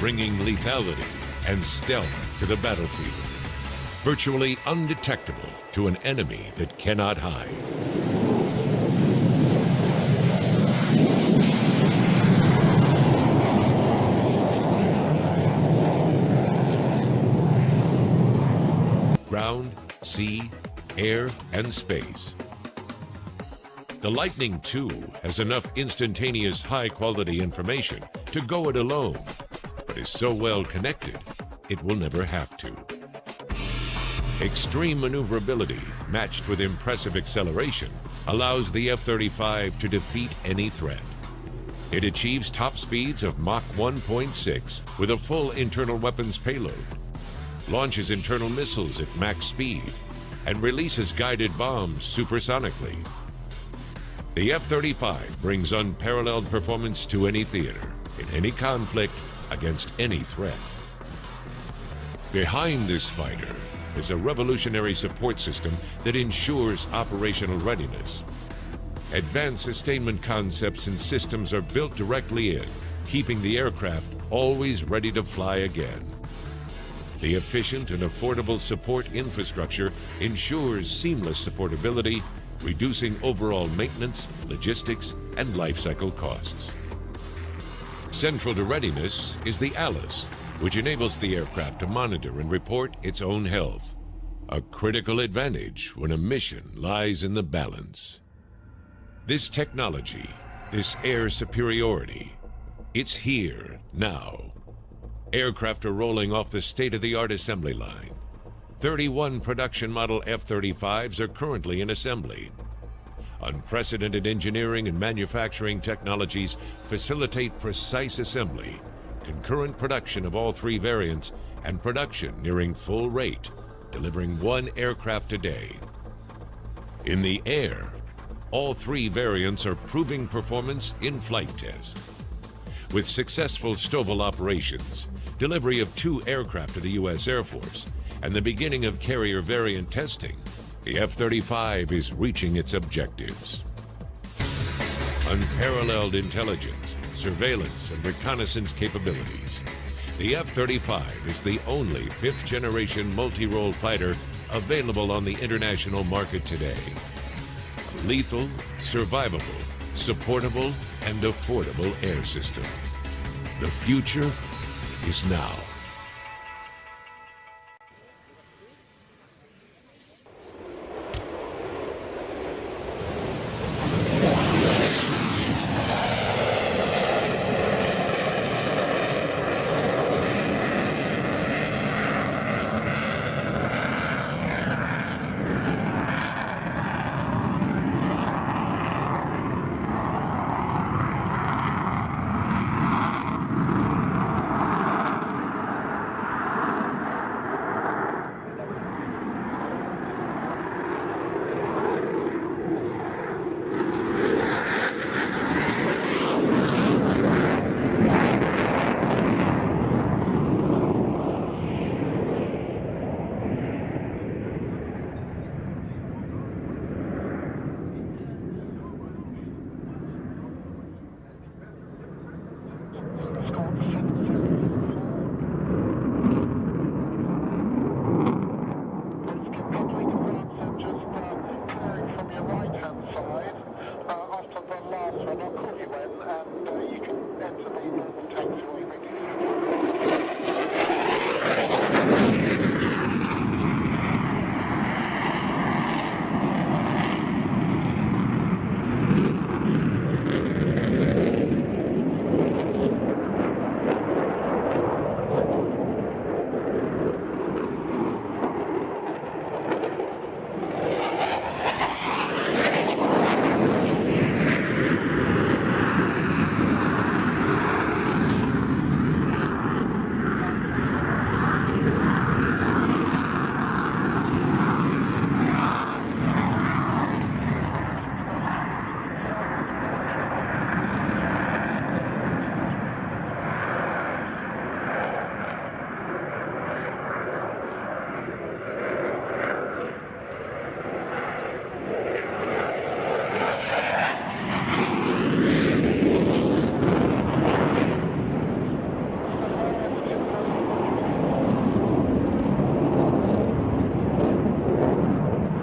bringing lethality and stealth to the battlefield, virtually undetectable to an enemy that cannot hide. Ground, sea, air, and space. The Lightning II has enough instantaneous high-quality information to go it alone, but is so well connected, it will never have to. Extreme maneuverability matched with impressive acceleration allows the F-35 to defeat any threat. It achieves top speeds of Mach 1.6 with a full internal weapons payload, launches internal missiles at max speed, and releases guided bombs supersonically. The F-35 brings unparalleled performance to any theater, in any conflict, against any threat. Behind this fighter is a revolutionary support system that ensures operational readiness. Advanced sustainment concepts and systems are built directly in, keeping the aircraft always ready to fly again. The efficient and affordable support infrastructure ensures seamless supportability, reducing overall maintenance, logistics, and lifecycle costs. Central to readiness is the ALICE, which enables the aircraft to monitor and report its own health, a critical advantage when a mission lies in the balance. This technology, this air superiority, it's here now. Aircraft are rolling off the state-of-the-art assembly line. 31 production model F-35s are currently in assembly. Unprecedented engineering and manufacturing technologies facilitate precise assembly, concurrent production of all three variants, and production nearing full rate, delivering one aircraft a day. In the air, all three variants are proving performance in flight test. With successful STOVL operations, delivery of 2 aircraft to the U.S. Air Force, and the beginning of carrier variant testing, the F-35 is reaching its objectives. Unparalleled intelligence, surveillance, and reconnaissance capabilities. The F-35 is the only 5th-generation multi-role fighter available on the international market today. A lethal, survivable, supportable, and affordable air system. The future is now.